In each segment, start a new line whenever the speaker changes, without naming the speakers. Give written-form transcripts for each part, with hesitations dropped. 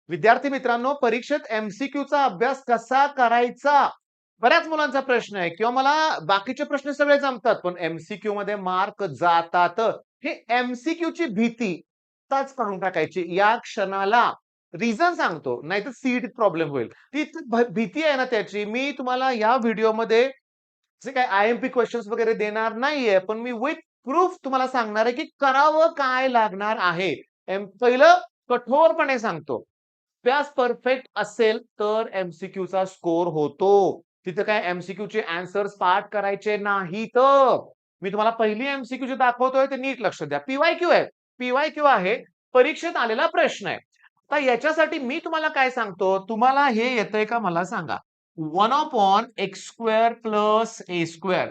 विद्यार्थी मित्रांनो, परीक्षेत एमसीक्यूचा अभ्यास कसा करायचा? बऱ्याच मुलांचा प्रश्न आहे किंवा मला बाकीचे प्रश्न सगळे जमतात, पण एमसीक्यू मध्ये मार्क जातात. हे एमसीक्यूची भीती आत्ताच काढून टाकायची. या क्षणाला रिझन सांगतो, नाहीतर सीट प्रॉब्लेम होईल. ती भीती आहे ना त्याची, मी तुम्हाला या व्हिडिओमध्ये जे काही आयएमपी क्वेश्चन्स वगैरे देणार नाहीये, पण मी विथ प्रूफ तुम्हाला सांगणार आहे, की करावं काय लागणार आहे. पहिलं कठोरपणे सांगतो. अभ्यास परफेक्ट असेल तर एमसीक्यूचा स्कोर होतो. तिथे काय एमसीक्यूचे आन्सर्स पाठ करायचे नाहीत. मी तुम्हाला पहिली एमसीक्यू जे दाखवतोय ते नीट लक्ष द्या. पीवायक्यू आहे. पीवायक्यू आहे. परीक्षेत आलेला प्रश्न आहे. आता याच्यासाठी मी तुम्हाला काय सांगतो, तुम्हाला हे येतंय का मला सांगा. 1 upon X square plus A square,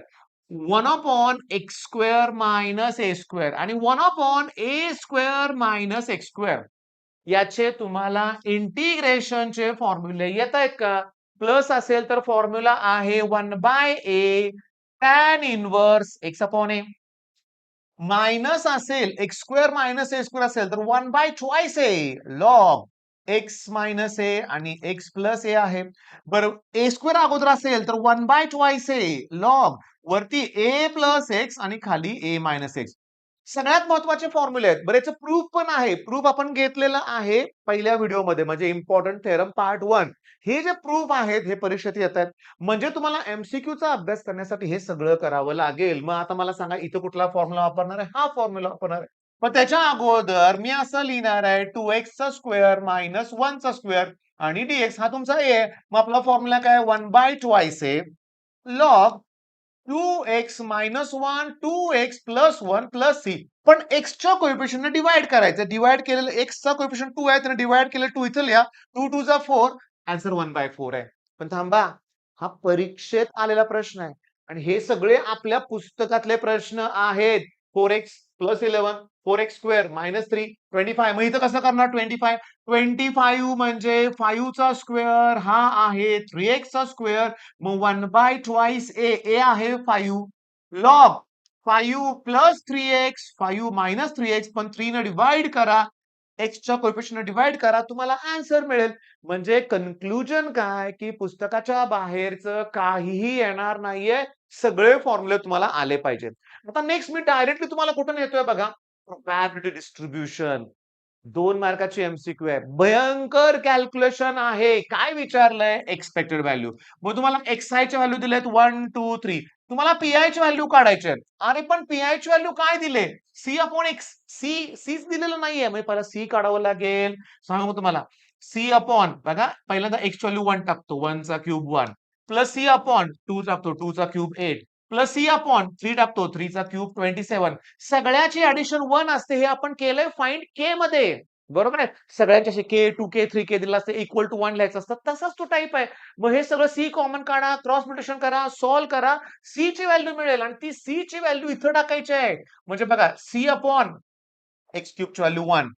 1 upon X square minus A square आणि 1 upon A square minus X square याचे तुम्हाला इंटिग्रेशनचे फॉर्म्युले येत आहेत का? प्लस असेल तर फॉर्म्युला आहे 1 by A tan inverse X upon A. Minus असेल X square minus A square असेल तर 1 by twice A log X minus A आणि एक्स प्लस ए आहे. बरं, ए स्क्वेअर अगोदर असेल तर 1 बाय ट्वाइस ए लॉग वरती ए प्लस एक्स आणि खाली ए मायनस एक्स. सगळ्यात महत्वाचे फॉर्म्युले आहेत. बरं, याचं प्रूफ पण आहे. प्रूफ आपण घेतलेलं आहे पहिल्या व्हिडिओमध्ये, म्हणजे इम्पॉर्टंट थेरम पार्ट 1. हे जे प्रूफ आहेत हे परीक्षेत येत आहेत. म्हणजे तुम्हाला एमसीक्यूचा अभ्यास करण्यासाठी हे सगळं करावं लागेल. मग आता मला सांगा, इथं कुठला फॉर्म्युला वापरणार आहे? हा फॉर्म्युला वापरणार आहे. पण त्याच्या अगोदर मी असं लिहिणार आहे 2x चा स्क्वेअर मायनस 1 चा स्क्वेअर आणि डीएक्स हा तुमचा ए आहे. मग आपला फॉर्म्युला काय? 1 by twice A log 2x minus 1 2x plus 1 plus C. पण एक्सच्या कोएफिशियंटने डिवाइड करायचं. डिवाइड केलेलं एक्सचा कोएफिशियंट 2 आहे, त्याने डिवाइड केलं 2 इथं लिहा. 2 2 जा 4, आन्सर 1/4 आहे. पण थांबा, हा परीक्षेत आलेला प्रश्न आहे आणि हे सगळे आपल्या पुस्तकातले प्रश्न आहेत. 4x plus 11, 4x square minus 3, 25. मग इथं कसं करणार? 25 25 म्हणजे 5 चा स्क्वेअर हा आहे 3x चा स्क्वेअर. मग 1 बाय ट्वाइस ए, ए आहे 5 log 5 plus 3x, 5 minus 3x, पण 3 ने डिवाइड करा, एक्सच्या कोएफिशियंट डिवाइड करा, तुम्हाला आन्सर मिळेल. म्हणजे कन्क्लुजन काय, की पुस्तकाच्या बाहेरचं काहीही येणार नाहीये. सगळे फॉर्म्युले तुम्हाला आले पाहिजेत. आता नेक्स्ट मी डायरेक्टली तुम्हाला कुठून येतोय बघा. प्रोबॅबिलिटी डिस्ट्रीब्युशन 2 मार्काची एमसीक्यू आहे. भयंकर कॅल्क्युलेशन आहे. काय विचारलंय? Expected value. मग तुम्हाला xi च्या व्हॅल्यू दिलेत 1 2 3. तुम्हाला पीआय ची व्हॅल्यू काढायची आहे. अरे पण पीआय ची व्हॅल्यू काय दिले? C upon x. सीच दिलेलं नाहीये. मग पहिला सी काढावं लागेल. सांगा मग तुम्हाला. सी अपॉन बघा, पहिल्यांदा एक्स व्हॅल्यू 1 टाकतो. 1 चा क्यूब 1 प्लस सी अपॉन 2 टाकतो. 2 चा क्यूब 8 प्लस सी अपॉन 3 टाकतो. 3 चा क्यूब 27. सगळ्याची ऍडिशन 1 असते. हे आपण केलंय फाइंड के मध्ये. बरोबर आहे. सगळ्यांच्या के 2k 3k दिला असतं, इक्वल टू 1 लिहायचं असतं. तसाच तो टाईप आहे. मग हे सगळं सी कॉमन काढा, क्रॉस म्युटेशन करा, सॉल्व्ह करा. सी ची व्हॅल्यू मिळेल आणि ती सी ची व्हॅल्यू इथं टाकायची आहे. म्हणजे बघा, सी अपॉन एक्स क्यूब ची व्हॅल्यू 1,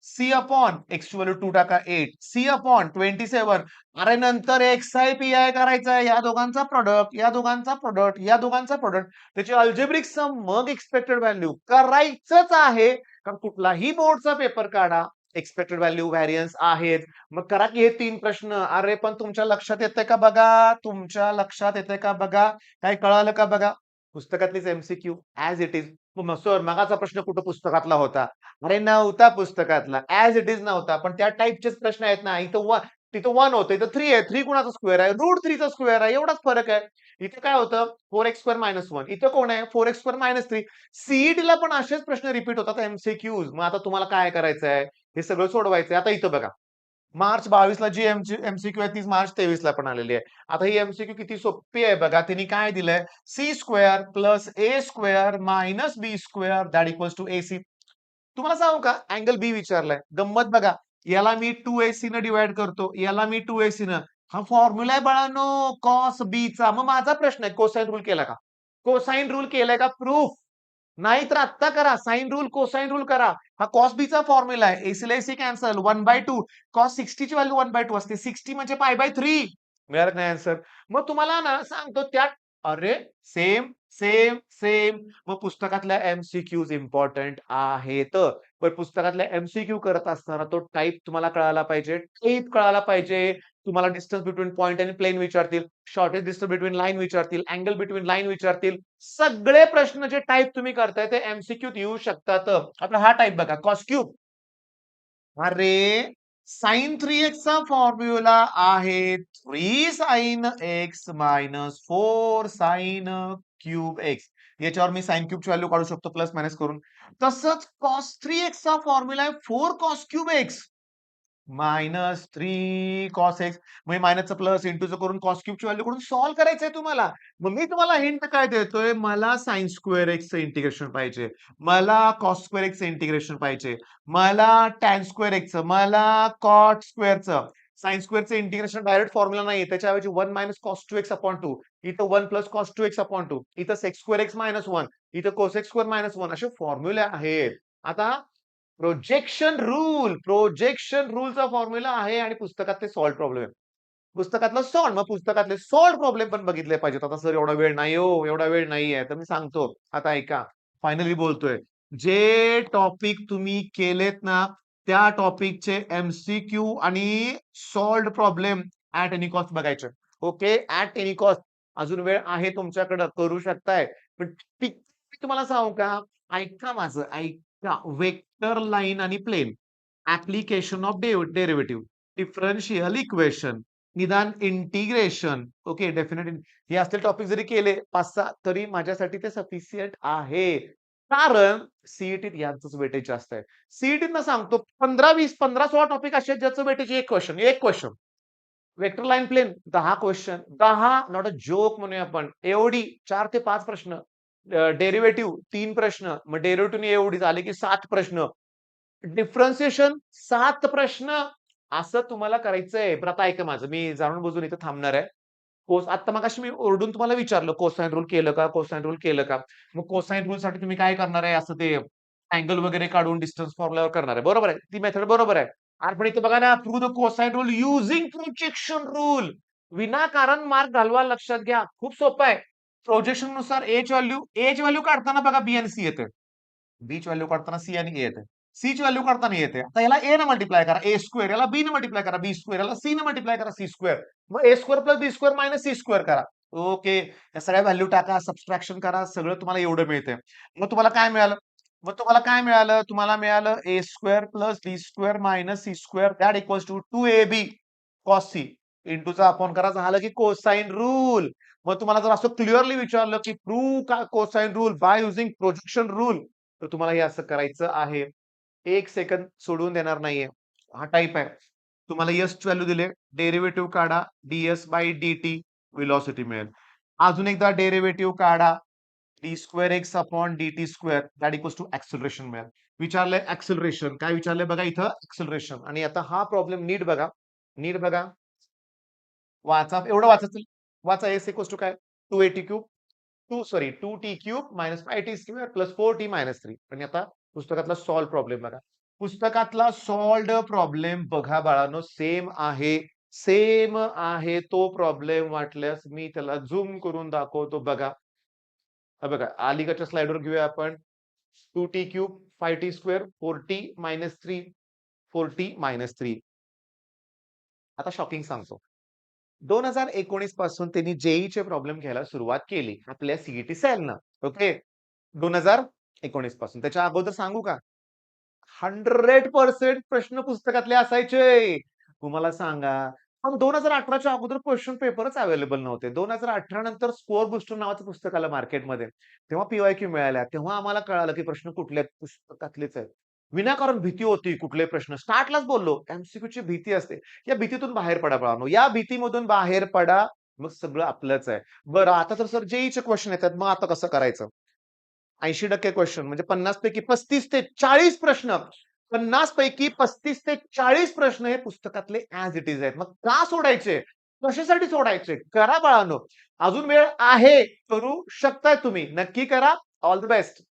सी अपॉन एक्स ची व्हॅल्यू 2 टाका 8, सी अपॉन 27. अरे नंतर एक्स आय पी आय करायचा. या दोघांचा प्रोडक्ट, या दोघांचा प्रोडक्ट, या दोघांचा प्रोडक्ट, त्याची अल्जेब्रिक सम, मग एक्सपेक्टेड व्हॅल्यू करायचंच आहे. कारण कुठलाही बोर्डचा पेपर काढा, एक्सपेक्टेड व्हॅल्यू व्हॅरियन्स आहेत. मग करा की हे 3 प्रश्न. अरे पण तुमच्या लक्षात येतंय का बघा? तुमच्या लक्षात येतंय का बघा? काय कळालं का बघा? पुस्तकातलीच MCQ as it is. Sir मगाचा प्रश्न कुठं पुस्तकातला होता? अरे नव्हता पुस्तकातला. ऍज इट इज नव्हता. पण त्या टाईपचेच प्रश्न आहेत ना. तिथं 1 होतं, इथं 3 आहे. 3 कुणाचा स्क्वेअर आहे? रूट 3 चा स्क्वेअर आहे. एवढाच फरक आहे. इथे काय होतं? 4x square minus 1. इथं कोण आहे? 4x square minus 3. सीईटीला पण असेच प्रश्न रिपीट होतात एमसीक्यूज. मग आता तुम्हाला काय करायचंय? हे सगळं सोडवायचंय. आता इथं बघा. मार्च 22 ला जी एमसीक्यू आहे ती मार्च 23 ला पण आलेली आहे. आता ही एमसीक्यू किती सोपी आहे बघा. त्यांनी काय दिलंय? C square plus A square minus B square that equals to AC. तुम्हाला सांगू का? अँगल बी विचारलाय. गंमत बघा. याला मी 2ac न डिवाइड करतो. याला मी 2ac न. हा फॉर्म्युला आहे बाळांनो कॉस बी चा. मग माझा प्रश्न आहे, कोसाइन रूल केला का? कोसाइन रूल केलाय का? प्रूफ. नाही तर आत्ता करा. साइन रूल, कोसाइन रूल करा. हा कॉस बी चा फॉर्म्युला आहे. एसी ला एसी कॅन्सल. 1/2. कॉस 60 ची व्हॅल्यू 1/2 असते. 60 म्हणजे पाय बाय 3. मिळालं नाही आन्सर. मग तुम्हाला ना सांगतो त्यात, अरे सेम सेम, सेम. मग पुस्तकातल्या एम-सी-क्यूज इम्पोर्टंट आहेत. पण पुस्तकातल्या एम-सी-क्यू करत असताना तो टाइप तुम्हाला कळाला पाहिजे. टाइप कळाला पाहिजे. तुम्हाला डिस्टन्स बिटवीन पॉइंट आणि प्लेन विचारतील. शॉर्टेस्ट डिस्टन्स बिटवीन लाईन विचारतील. अँगल बिटवीन लाईन विचारतील. सगळे प्रश्न जे टाइप तुम्ही करताय ते एम-सी-क्यूत येऊ शकतात. आता हा टाइप बघा कॉस क्यूब. अरे, sin 3x चा फॉर्म्युला आहे 3 sin x minus 4 sin cube x. याच्यावर मी sin क्यूबची व्हॅल्यू काढू शकतो प्लस मायनस करून. तसंच cos 3x चा फॉर्म्युला आहे 4 cos cube x. Minus 3 cos x म्हणजे मायनसचं प्लस इंटूचं करून कॉस क्यूबची व्हॅल्यू करून सॉल्व्ह करायचंय तुम्हाला. मग मी तुम्हाला हिंट काय देतोय, मला साइन स्क्वेअर एक्सचं इंटिग्रेशन पाहिजे. मला कॉस स्क्वेअर एक्सचं इंटिग्रेशन पाहिजे. मला टॅन स्क्वेअर एक्सचं, मला कॉट स्क्वेअरचं. साइन स्क्वेअरचं इंटिग्रेशन डायरेक्ट फॉर्म्युला नाहीये. त्याच्याऐवजी 1 मायनस कॉस 2x अपॉन 2. इथं 1 प्लस कॉस 2x अपॉन 2. इथं सेक स्क्वेअर एक्स मायनस 1. इथं कोसेक स्क्वेअर मायनस 1 असे फॉर्म्युले आहेत. आता प्रोजेक्शन रूलचा फॉर्म्युला आहे आणि पुस्तकात ते सॉल्व्ह प्रॉब्लेम आहे. पुस्तकातलं सॉल्व्ह मग पुस्तकातले सॉल्व्ह प्रॉब्लेम पण बघितले पाहिजेत. आता सर एवढा वेळ नाही हो, एवढा वेळ नाहीये. तर मी सांगतो. आता ऐका. फायनली बोलतोय. जे टॉपिक तुम्ही केलेत ना, त्या टॉपिकचे एम-सी-क्यू आणि solved problem at any cost बघायचे. ओके? At any cost. अजून वेळ आहे तुमच्याकडे करू शकताय. पण मी तुम्हाला सांगू का? ऐका माझं, ऐका. वेक्टर लाईन आणि plane, application of derivative, differential equation, निदान इंटिग्रेशन, ओके डेफिनेटली हे असले टॉपिक जरी केले 5-6 तरी माझ्यासाठी ते सफिशियंट आहे. कारण सीईटीत यांचंच वेटेज जास्त आहे. सीईटीत ना सांगतो 15-20, 15-16 टॉपिक असे आहेत ज्याचं वेटेज एक क्वेश्चन, एक question. Vector line plane 10 question, 10 not a joke म्हणूया आपण. एवढी 4 ते 5 प्रश्न. डेरिव्हेटिव्ह 3 प्रश्न. मग डेरिव्हेटिव्ह एवढी झाली की 7 प्रश्न. डिफरन्शिएशन 7 प्रश्न. असं तुम्हाला करायचंय. बरं आता ऐका माझं. मी जाणून बुजून इथे थांबणार आहे. आता मगाशी मी ओरडून तुम्हाला विचारलं कोसाइन रूल केलं का? कोसाइन रूल केलं का? मग कोसाइन रूलसाठी तुम्ही काय करणार आहे? असं ते अँगल वगैरे काढून डिस्टन्स फॉर्म्युलावर करणार आहे. बरोबर आहे. ती मेथड बरोबर आहे. अरे पण इथे बघा ना through the cosine rule using projection rule. विनाकारण मार्क घालवा लक्षात घ्या. खूप सोपं आहे. प्रोजेक्शन नुसार एच व्हॅल्यू काढताना बघा बी आणि सी येते. बीची व्हॅल्यू काढताना सी आणि ए येते. सी ची व्हॅल्यू काढताना येते. आता याला ए ने मल्टिप्लाय करा ए स्क्वेअर, याला बी ने मल्टिप्लाय करा बी स्क्वेअर, याला सी ने मल्टिप्लाय करा सी स्क्वेअर. मग ए square plus B square minus C square करा. ओके. या सगळ्या व्हॅल्यू टाका, सबस्ट्रॅक्शन करा, सगळं तुम्हाला एवढं मिळते. मग तुम्हाला काय मिळालं? तुम्हाला मिळालं A square plus B square minus C square that equals to 2ab cos C इंटूचा अपॉन करा झालं की कोसाइन रूल. मग तुम्हाला जर असं क्लिअरली विचारलं की prove cosine rule by using projection rule तर तुम्हाला हे असं करायचं आहे. 1 सेकंद सोडून देणार नाहीये. हा टाइप आहे. तुम्हाला एस ची व्हॅल्यू दिले. डेरिव्हेटिव्ह काढा. ds बाय dt व्हेलॉसिटी मिळेल. अजून एकदा डेरिव्हेटिव्ह काढा. D square X upon dt square that equals to acceleration मिळेल. विचारलंय एक्सेलरेशन. काय विचारलंय बघा इथं एक्सेलरेशन आणि आता हा प्रॉब्लेम नीट बघा. नीट बघा. वाचा एवढं वाचायचं. वाचा एस इक्वल्स टू काय? 280 cube 2t cube minus 5t square plus 4t minus 3. आणि आता पुस्तकातला सॉल्व्ह प्रॉब्लेम बघा. पुस्तकातला सॉल्व्ड प्रॉब्लेम बघा बाळांनो सेम आहे. सेम आहे तो प्रॉब्लेम वाटल्यास मी त्याला झूम करून दाखवतो बघा. हा बघा अलीकडच्या स्लाइडवर घेऊया आपण. 2t cube 5t square 4t minus 3 4t minus 3. आता शॉकिंग सांगतो. 2019 पासून त्यांनी जेईचे प्रॉब्लेम घ्यायला सुरुवात केली आपल्या सीईटी सेलनं. ओके. 2019 पासून. त्याच्या अगोदर सांगू का? 100% प्रश्न पुस्तकातले असायचे. तुम्हाला सांगा. पण 2018च्या अगोदर क्वेशन पेपरच अवेलेबल नव्हते. 2018 नंतर स्कोर बुस्टर नावाचं पुस्तक आलं मार्केटमध्ये. तेव्हा पीवायक्यू मिळाल्या. तेव्हा आम्हाला कळालं की प्रश्न कुठले आहेत. पुस्तकातलेच आहेत. विनाकारण भीती होती कुठले प्रश्न. स्टार्टलाच बोललो एमसीक्यूची भीती असते. या भीतीतून बाहेर पडा बाळांनो. या भीतीमधून बाहेर पडा. मग सगळं आपलंच आहे. बरं आता तर सर जेईचे क्वेश्चन येतात. मग आता कसं करायचं? 80% क्वेश्चन म्हणजे 50 पैकी 35 ते 40 प्रश्न 50 पैकी 35 ते 40 प्रश्न हे पुस्तकातले ॲज इट इज आहेत. मग का सोडायचे? कशासाठी सोडायचे? करा बाळांनो. अजून वेळ आहे. करू शकताय तुम्ही. नक्की करा. All the best.